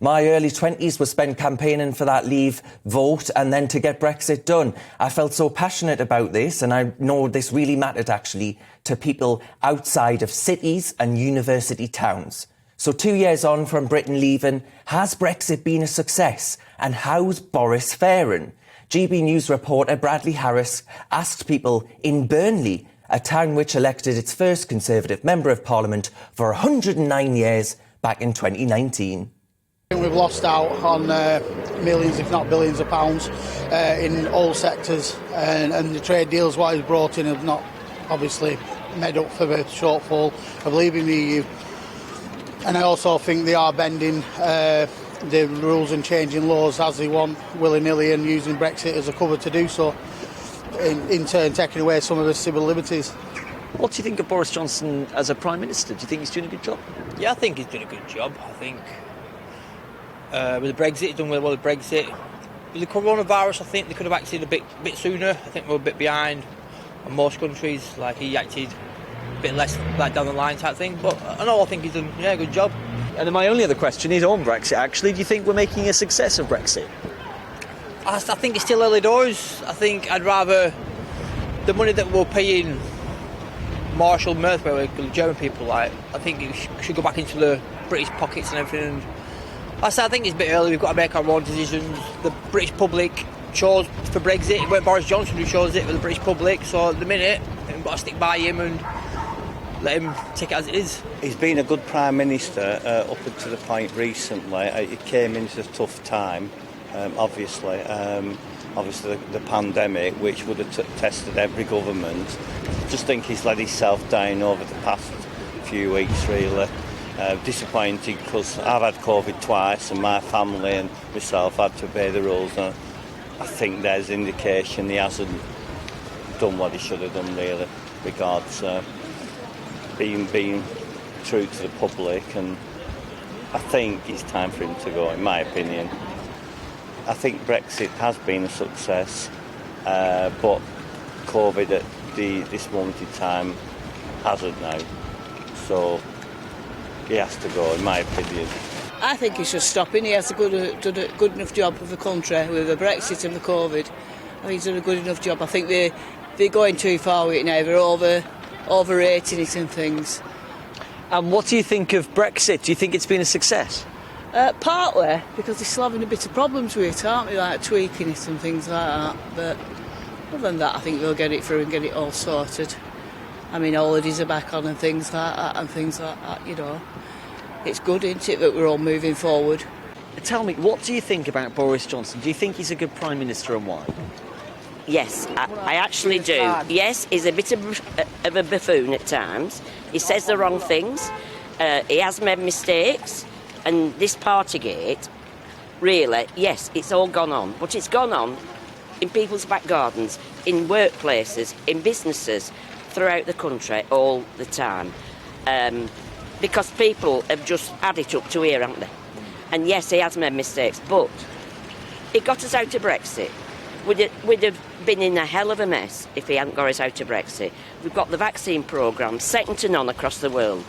My early 20s was spent campaigning for that Leave vote and then to get Brexit done. I felt so passionate about this, and I know this really mattered actually to people outside of cities and university towns. So 2 years on from Britain leaving, has Brexit been a success? And how's Boris faring? GBNews reporter Bradley Harris asked people in Burnley, a town which elected its first Conservative Member of Parliament for 109 years back in 2019. We've lost out on millions, if not billions of pounds in all sectors, and the trade deals what is brought in have not obviously made up for the shortfall of leaving the EU. And I also think they are bending the rules and changing laws as they want, willy-nilly, and using Brexit as a cover to do so, in turn taking away some of the civil liberties. What do you think of Boris Johnson as a Prime Minister? Do you think he's doing a good job? Yeah, I think he's doing a good job. I think with the Brexit, he's done well with Brexit. With the coronavirus, I think they could have acted a bit sooner. I think we're a bit behind on most countries. Like, he acted a bit less like down the line type thing. But I think he's done a good job. And then my only other question is on Brexit, actually. Do you think we're making a success of Brexit? I think it's still early doors. I think I'd rather the money that we're paying Marshall Murthwaite, the German people, I think it should go back into the British pockets and everything. I think it's a bit early. We've got to make our own decisions. The British public chose for Brexit. It weren't Boris Johnson who chose it, but the British public. So at the minute, we've got to stick by him and let him take it as it is. He's been a good Prime Minister up until the point recently. It came into a tough time, obviously. The pandemic, which would have tested every government. I just think he's let himself down over the past few weeks, really. Disappointing because I've had COVID twice and my family and myself had to obey the rules, and I think there's indication he hasn't done what he should have done, really, regards being true to the public, and I think it's time for him to go, in my opinion. I think Brexit has been a success, but COVID at this moment in time hasn't now, so he has to go, in my opinion. I think he should stop in. He has done a good enough job of the country with the Brexit and the COVID. I think he's done a good enough job. I think they're going too far with it now. They're overrating it and things. And what do you think of Brexit? Do you think it's been a success? Partly, because they're still having a bit of problems with it, aren't they? Like tweaking it and things like that. But other than that, I think they'll get it through and get it all sorted. I mean, holidays are back on and things like that, you know. It's good, isn't it, that we're all moving forward. Tell me, what do you think about Boris Johnson? Do you think he's a good Prime Minister, and why? Yes, I actually do. Yes, he's a bit of a buffoon at times. He says the wrong things. He has made mistakes. And this Partygate, really, yes, it's all gone on. But it's gone on in people's back gardens, in workplaces, in businesses, throughout the country all the time. Because people have just had it up to here, haven't they? And yes, he has made mistakes, but he got us out of Brexit. We'd have been in a hell of a mess if he hadn't got us out of Brexit. We've got the vaccine programme second to none across the world.